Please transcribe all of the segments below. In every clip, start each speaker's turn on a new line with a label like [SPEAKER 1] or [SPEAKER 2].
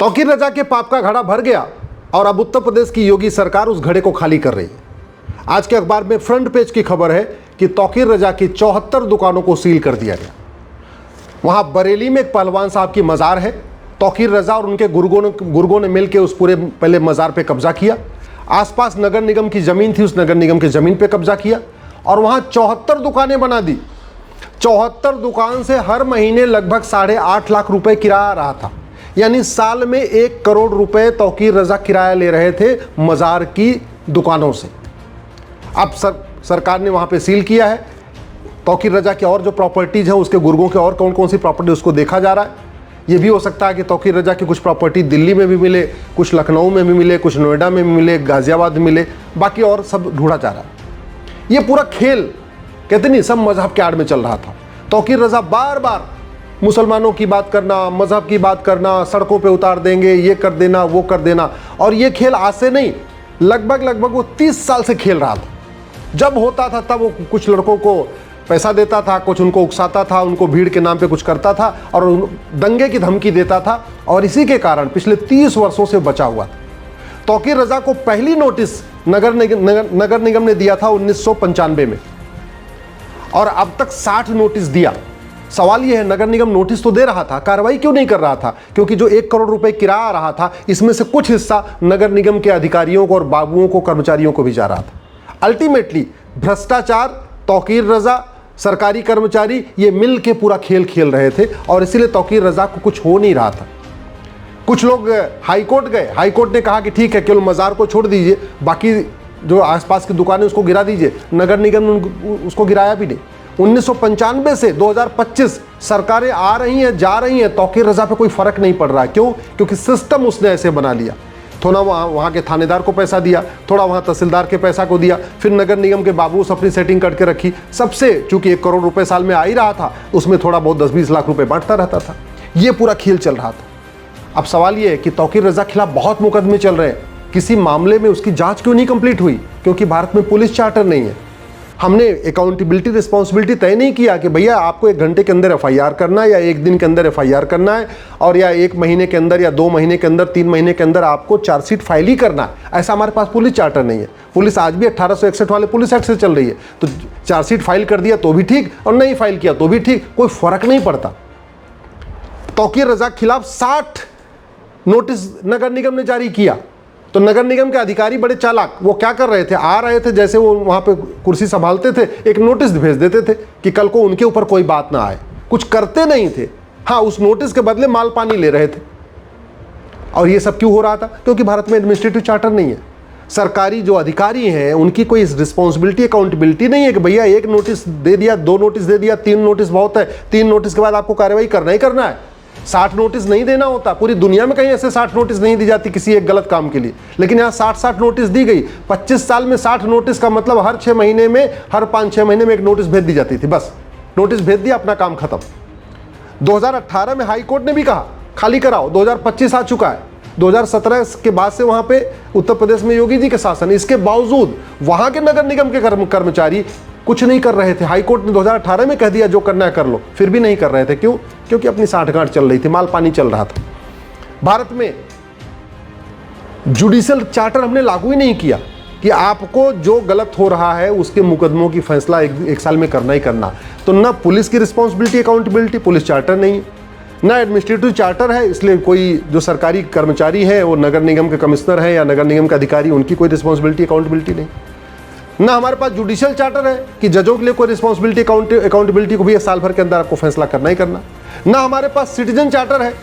[SPEAKER 1] तौकीर रजा के पाप का घड़ा भर गया और अब उत्तर प्रदेश की योगी सरकार उस घड़े को खाली कर रही है। आज के अखबार में फ्रंट पेज की खबर है कि तौकीर रजा की 74 दुकानों को सील कर दिया गया। वहां बरेली में एक पहलवान साहब की मज़ार है। तौकीर रजा और उनके गुर्गों ने मिलकर उस पूरे पहले मज़ार पे कब्जा किया। आसपास नगर निगम की ज़मीन थी, उस नगर निगम की ज़मीन पे कब्जा किया और वहां 74 दुकानें बना दी। 74 दुकान से हर महीने लगभग 8.5 लाख रुपए किराया आ रहा था, यानी साल में 1 करोड़ रुपए तौकीर रजा किराया ले रहे थे मज़ार की दुकानों से। अब सरकार ने वहाँ पे सील किया है। तौकीर रजा की और जो प्रॉपर्टीज़ हैं, उसके गुर्गों के और कौन कौन सी प्रॉपर्टी उसको देखा जा रहा है। ये भी हो सकता है कि तौकीर रजा की कुछ प्रॉपर्टी दिल्ली में भी मिले, कुछ लखनऊ में भी मिले, कुछ नोएडा में भी मिले, गाज़ियाबाद में मिले, बाकी और सब ढूंढा जा रहा है। ये पूरा खेल कहते नहीं सब मजहब के आड़ में चल रहा था। तौकीर रजा बार बार मुसलमानों की बात करना, मजहब की बात करना, सड़कों पे उतार देंगे, ये कर देना, वो कर देना, और ये खेल आज से नहीं, लगभग वो 30 साल से खेल रहा था। जब होता था तब वो कुछ लड़कों को पैसा देता था, कुछ उनको उकसाता था, उनको भीड़ के नाम पे कुछ करता था और दंगे की धमकी देता था, और इसी के कारण पिछले 30 वर्षों से बचा हुआ था। तौकीर रजा को पहली नोटिस नगर निगम ने दिया था 1995 में, और अब तक 60 नोटिस दिया। सवाल यह है, नगर निगम नोटिस तो दे रहा था, कार्रवाई क्यों नहीं कर रहा था? क्योंकि जो 1 करोड़ रुपए किराया आ रहा था, इसमें से कुछ हिस्सा नगर निगम के अधिकारियों को और बाबुओं को, कर्मचारियों को भी जा रहा था। अल्टीमेटली भ्रष्टाचार, तौकीर रजा, सरकारी कर्मचारी, ये मिल के पूरा खेल खेल रहे थे, और इसीलिए तौकीर रजा को कुछ हो नहीं रहा था। कुछ लोग हाईकोर्ट गए, हाईकोर्ट ने कहा कि ठीक है, केवल मज़ार को छोड़ दीजिए, बाकी जो आसपास की दुकानें उसको गिरा दीजिए। नगर निगम ने उसको गिराया भी नहीं। 1995 से 2025 सरकारें आ रही हैं, जा रही हैं, तौकीर रजा पे कोई फर्क नहीं पड़ रहा है। क्यों? क्योंकि सिस्टम उसने ऐसे बना लिया। थोड़ा वहाँ के थानेदार को पैसा दिया, थोड़ा वहाँ तहसीलदार के पैसा को दिया, फिर नगर निगम के बाबू अपनी सेटिंग करके रखी। सबसे चूंकि 1 करोड़ रुपए साल में आ ही रहा था, उसमें थोड़ा बहुत 10-20 लाख रुपए बांटता रहता था। ये पूरा खेल चल रहा था। अब सवाल ये है कि तौकीर रजा खिलाफ बहुत मुकदमे चल रहे हैं, किसी मामले में उसकी जांच क्यों नहीं कंप्लीट हुई? क्योंकि भारत में पुलिस चार्टर नहीं है। हमने अकाउंटेबिलिटी, रिस्पॉन्सिबिलिटी तय नहीं किया कि भैया आपको 1 घंटे के अंदर एफआईआर करना है, या 1 दिन के अंदर एफआईआर करना है, और या 1 महीने के अंदर, या 2 महीने के अंदर, 3 महीने के अंदर आपको चार्जशीट फाइल ही करना है। ऐसा हमारे पास पुलिस चार्टर नहीं है। पुलिस आज भी 1861 वाले पुलिस एक्ट से चल रही है। तो चार्जशीट फाइल कर दिया तो भी ठीक, और नहीं फाइल किया तो भी ठीक, कोई फर्क नहीं पड़ता। तौकीर रजा के खिलाफ 60 नोटिस नगर निगम ने जारी किया। तो नगर निगम के अधिकारी बड़े चालाक, वो क्या कर रहे थे, आ रहे थे, जैसे वो वहाँ पे कुर्सी संभालते थे, एक नोटिस भेज देते थे कि कल को उनके ऊपर कोई बात ना आए। कुछ करते नहीं थे। हाँ, उस नोटिस के बदले माल पानी ले रहे थे। और ये सब क्यों हो रहा था? क्योंकि भारत में एडमिनिस्ट्रेटिव चार्टर नहीं है। सरकारी जो अधिकारी हैं, उनकी कोई रिस्पॉन्सिबिलिटी, अकाउंटेबिलिटी नहीं है कि भैया 1 नोटिस दे दिया, 2 नोटिस दे दिया, 3 नोटिस बहुत है, 3 नोटिस के बाद आपको कार्रवाई करना ही करना है। 60 नोटिस नहीं देना होता। पूरी दुनिया में कहीं ऐसे 60 नोटिस नहीं दी जाती किसी एक गलत काम के लिए, लेकिन यहाँ 60 नोटिस दी गई। 25 साल में 60 नोटिस का मतलब हर 6 महीने में, हर 5-6 महीने में 1 नोटिस भेज दी जाती थी। बस नोटिस भेज दिया, अपना काम खत्म। 2018 में हाई कोर्ट ने भी कहा खाली कराओ, 2025 आ चुका है। 2017 के बाद से वहाँ पे उत्तर प्रदेश में योगी जी के शासन, इसके बावजूद वहाँ के नगर निगम के कर्मचारी कुछ नहीं कर रहे थे। हाई कोर्ट ने 2018 में कह दिया जो करना है कर लो, फिर भी नहीं कर रहे थे। क्यों? क्योंकि अपनी साठगांठ चल रही थी, माल पानी चल रहा था। भारत में जुडिशियल चार्टर हमने लागू ही नहीं किया कि आपको जो गलत हो रहा है उसके मुकदमों की फैसला एक साल में करना ही करना। तो ना पुलिस की रिस्पॉन्सिबिलिटी, अकाउंटेबिलिटी, पुलिस चार्टर नहीं है, ना एडमिनिस्ट्रेटिव चार्टर है, इसलिए कोई जो सरकारी कर्मचारी है, वो नगर निगम के कमिश्नर है या नगर निगम के अधिकारी, उनकी कोई रिस्पॉन्सिबिलिटी, अकाउंटेबिलिटी नहीं। ना हमारे पास जुडिशियल चार्टर है कि जजों के लिए कोई रिस्पॉन्सिबिलिटी, अकाउंटेबिलिटी को भी 1 साल भर के अंदर आपको फैसला करना ही करना। ना हमारे पास सिटीजन चार्टर है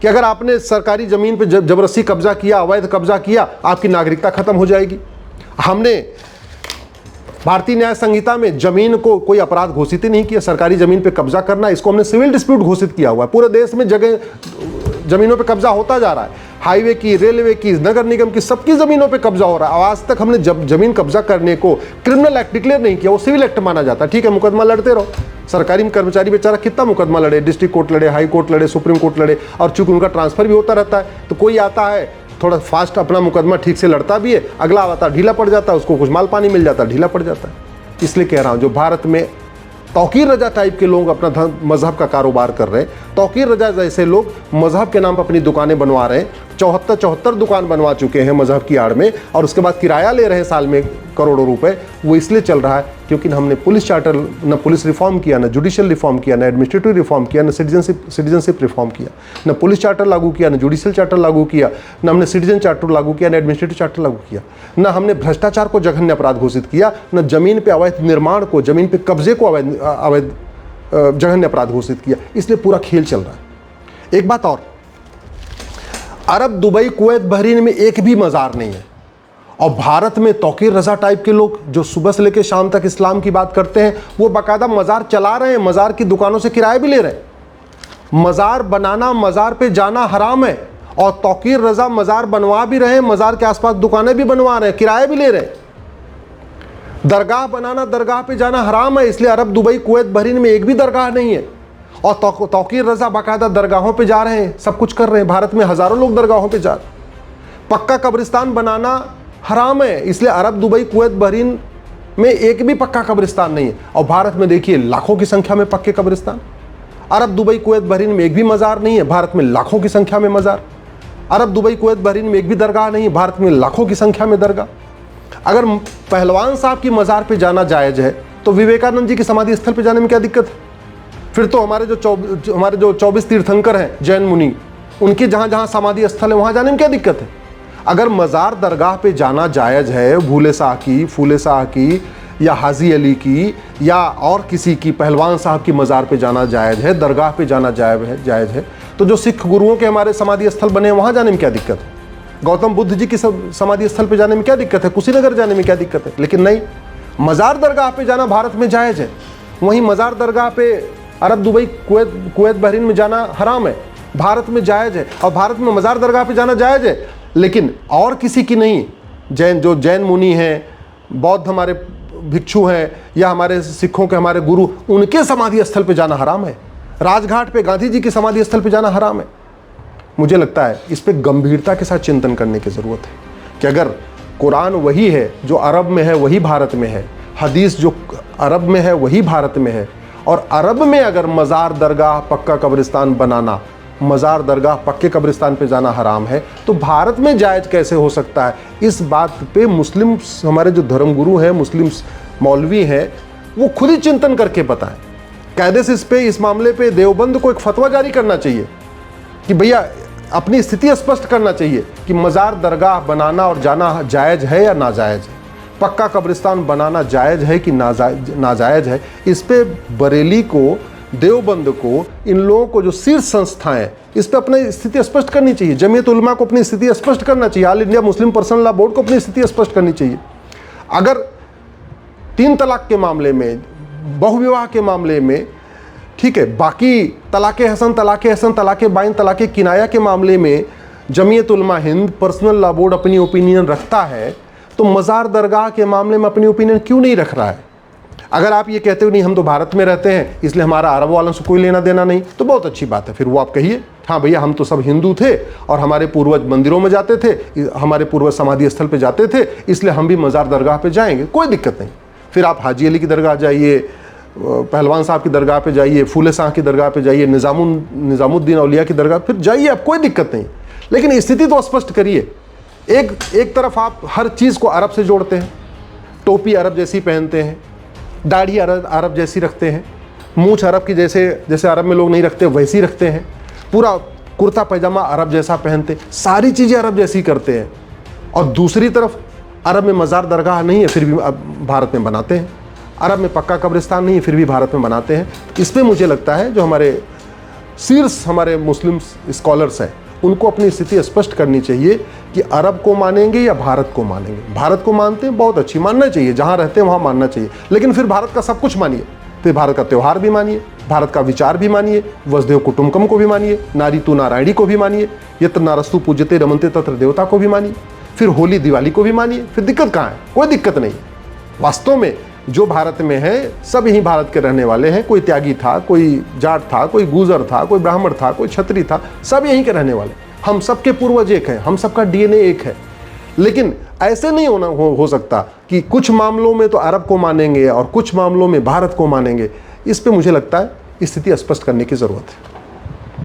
[SPEAKER 1] कि अगर आपने सरकारी ज़मीन पे जबरदस्ती कब्जा किया, अवैध कब्जा किया, आपकी नागरिकता खत्म हो जाएगी। हमने भारतीय न्याय संहिता में जमीन को कोई अपराध घोषित ही नहीं किया। सरकारी जमीन पे कब्जा करना, इसको हमने सिविल डिस्प्यूट घोषित किया हुआ है। पूरे देश में जगह जमीनों पे कब्जा होता जा रहा है, हाईवे की, रेलवे की, नगर निगम की, सबकी जमीनों पे कब्जा हो रहा है। आज तक हमने जब जमीन कब्जा करने को क्रिमिनल एक्ट डिक्लेयर नहीं किया, वो सिविल एक्ट माना जाता है। ठीक है, मुकदमा लड़ते रहो। सरकारी कर्मचारी बेचारा कितना मुकदमा लड़े, डिस्ट्रिक्ट कोर्ट लड़े, हाई कोर्ट लड़े, सुप्रीम कोर्ट लड़े, और चूंकि उनका ट्रांसफर भी होता रहता है, तो कोई आता है थोड़ा फास्ट अपना मुकदमा ठीक से लड़ता भी है, अगला आता ढीला पड़ जाता है, उसको कुछ माल पानी मिल जाता है, ढीला पड़ जाता है। इसलिए कह रहा हूँ, जो भारत में तौकीर रजा टाइप के लोग अपना मजहब का कारोबार कर रहे हैं, तौकीर रजा जैसे लोग मजहब के नाम पर अपनी दुकानें बनवा रहे हैं, 74 दुकान बनवा चुके हैं मजहब की आड़ में, और उसके बाद किराया ले रहे हैं साल में करोड़ों रुपए। वो इसलिए चल रहा है क्योंकि हमने पुलिस चार्टर, न पुलिस रिफॉर्म किया, न जुडिशियल रिफॉर्म किया, न एडमिनिस्ट्रेटिव रिफॉर्म किया, न सिटीजनशिप रिफॉर्म किया, न पुलिस चार्टर लागू किया, न जुडिशियल चार्टर लागू किया, न हमने सिटीजन चार्टर लागू किया, न एडमिनिस्ट्रेटिव चार्टर लागू किया, न हमने भ्रष्टाचार को जघन्य अपराध घोषित किया, न जमीन पर अवैध निर्माण को, जमीन पर कब्जे को अवैध जघन्य अपराध घोषित किया। इसलिए पूरा खेल चल रहा है। एक बात और, अरब, दुबई, कुवैत, बहरीन में एक भी मज़ार नहीं है, और भारत में तौकीर रजा टाइप के लोग जो सुबह से लेकर शाम तक इस्लाम की बात करते हैं, वो बाकायदा मज़ार चला रहे हैं, मज़ार की दुकानों से किराए भी ले रहे हैं। मज़ार बनाना, मज़ार पे जाना हराम है, और तौकीर रजा मज़ार बनवा भी रहे हैं, मज़ार के आसपास दुकानें भी बनवा रहे हैं, किराए भी ले रहे हैं। दरगाह बनाना, दरगाह पे जाना हराम है, इसलिए अरब, दुबई, कुवैत, बहरीन में एक भी दरगाह नहीं है, और तौकीर रजा बाकायदा दरगाहों पे जा रहे हैं, सब कुछ कर रहे हैं। भारत में हज़ारों लोग दरगाहों पे जा रहे हैं। पक्का कब्रिस्तान बनाना हराम है, इसलिए अरब, दुबई, कुवैत, बहरीन में एक भी पक्का कब्रिस्तान नहीं है, और भारत में देखिए लाखों की संख्या में पक्के कब्रिस्तान। अरब, दुबई, कुवैत, बहरीन में एक भी मज़ार नहीं है, भारत में लाखों की संख्या में मज़ार। अरब, दुबई, कुवैत, बहरीन में एक भी दरगाह नहीं है, भारत में लाखों की संख्या में दरगाह। अगर पहलवान साहब की मज़ार पे जाना जायज़ है, तो विवेकानंद जी की समाधि स्थल पे जाने में क्या दिक्कत है? फिर तो हमारे जो 24 तीर्थंकर हैं, जैन मुनि, उनके जहाँ जहाँ समाधि स्थल है वहाँ जाने में क्या दिक्कत है? अगर मज़ार दरगाह पे जाना जायज़ है, भूले शाह की, फूले शाह की, या हाजी अली की, या और किसी की, पहलवान साहब की मज़ार पे जाना जायज़ है, दरगाह पे जाना जायज़ है, तो जो सिख गुरुओं के हमारे समाधि स्थल बने हैं वहाँ जाने में क्या दिक्कत है? गौतम बुद्ध जी की समाधि स्थल पे जाने में क्या दिक्कत है? कुशीनगर जाने में क्या दिक्कत है? लेकिन नहीं, मज़ार दरगाह पे जाना भारत में जायज़ है, वहीं मज़ार दरगाह पे अरब, दुबई, कुवैत, बहरीन में जाना हराम है, भारत में जायज़ है। और भारत में मज़ार दरगाह पे जाना जायज़ है, लेकिन और किसी की नहीं। जैन मुनि हैं, बौद्ध हमारे भिक्षु हैं, या हमारे सिखों के हमारे गुरु, उनके समाधि स्थल पे जाना हराम है। राजघाट पे गांधी जी की समाधि स्थल पे जाना हराम है। मुझे लगता है इस पर गंभीरता के साथ चिंतन करने की ज़रूरत है कि अगर कुरान वही है जो अरब में है वही भारत में है, हदीस जो अरब में है वही भारत में है, और अरब में अगर मज़ार दरगाह, पक्का कब्रिस्तान बनाना, मज़ार दरगाह, पक्के कब्रिस्तान पे जाना हराम है, तो भारत में जायज़ कैसे हो सकता है? इस बात पे मुस्लिम, हमारे जो धर्मगुरु हैं, मुस्लिम मौलवी हैं, वो खुद ही चिंतन करके बताएं। कायदे से इस मामले पे देवबंद को एक फतवा जारी करना चाहिए कि भैया अपनी स्थिति स्पष्ट करना चाहिए कि मज़ार दरगाह बनाना और जाना जायज़ है या नाजायज़ है, पक्का कब्रिस्तान बनाना जायज़ है कि नाजायज़ है। इस पे बरेली को, देवबंद को, इन लोगों को जो शीर्ष संस्थाएं, इस पे अपनी स्थिति स्पष्ट करनी चाहिए। जमीयत उलमा को अपनी स्थिति स्पष्ट करना चाहिए, all India Muslim personal law board को अपनी स्थिति स्पष्ट करनी चाहिए। अगर 3 तलाक के मामले में, बहुविवाह के मामले में ठीक है, बाकी तलाक़े हसन, तलाक़े बाइन, तलाक़े किनाया के मामले में Jamiat Ulama Hind, personal law board अपनी ओपिनियन रखता है, तो मज़ार दरगाह के मामले में अपनी ओपिनियन क्यों नहीं रख रहा है? अगर आप ये कहते हो नहीं हम तो भारत में रहते हैं इसलिए हमारा अरब वालों से कोई लेना देना नहीं, तो बहुत अच्छी बात है। फिर वो आप कहिए हाँ भैया हम तो सब हिंदू थे और हमारे पूर्वज मंदिरों में जाते थे, हमारे पूर्वज समाधि स्थल पे जाते थे, इसलिए हम भी मज़ार दरगाह पे जाएंगे, कोई दिक्कत नहीं। फिर आप हाजी अली की दरगाह जाइए, पहलवान साहब की दरगाह पे जाइए, फूले शाह की दरगाह पे जाइए, निज़ामुद्दीन औलिया की दरगाह, फिर जाइए, आप कोई दिक्कत नहीं। लेकिन स्थिति तो स्पष्ट करिए। एक तरफ आप हर चीज़ को अरब से जोड़ते हैं, टोपी अरब जैसी पहनते हैं, दाढ़ी अरब जैसी रखते हैं, मूंछ अरब की जैसे अरब में लोग नहीं रखते वैसी रखते हैं, पूरा कुर्ता पैजामा अरब जैसा पहनते, सारी चीज़ें अरब जैसी करते हैं। और दूसरी तरफ अरब में मज़ार दरगाह नहीं है फिर भी भारत में बनाते हैं, अरब में पक्का कब्रिस्तान नहीं है फिर भी भारत में बनाते हैं। इस पर मुझे लगता है जो हमारे शीर्ष हमारे मुस्लिम स्कॉलर्स हैं उनको अपनी स्थिति स्पष्ट करनी चाहिए कि अरब को मानेंगे या भारत को मानेंगे। भारत को मानते हैं, बहुत अच्छी, मानना चाहिए, जहाँ रहते हैं वहाँ मानना चाहिए, लेकिन फिर भारत का सब कुछ मानिए, फिर भारत का त्यौहार भी मानिए, भारत का विचार भी मानिए, वसुधैव कुटुंबकम को भी मानिए, नारी तू नारायणी को भी मानिए, यत्र नारस्तु पूज्यते रमन्ते तत्र देवता को भी मानिए, फिर होली दिवाली को भी मानिए। फिर दिक्कत कहाँ है? कोई दिक्कत नहीं। वास्तव में जो भारत में है सब यहीं भारत के रहने वाले हैं, कोई त्यागी था, कोई जाट था, कोई गुजर था, कोई ब्राह्मण था, कोई क्षत्रिय था, सब यहीं के रहने वाले। हम सबके पूर्वज एक हैं, हम सबका डीएनए एक है। लेकिन ऐसे नहीं हो सकता कि कुछ मामलों में तो अरब को मानेंगे और कुछ मामलों में भारत को मानेंगे। इस पे मुझे लगता है स्थिति स्पष्ट करने की ज़रूरत है।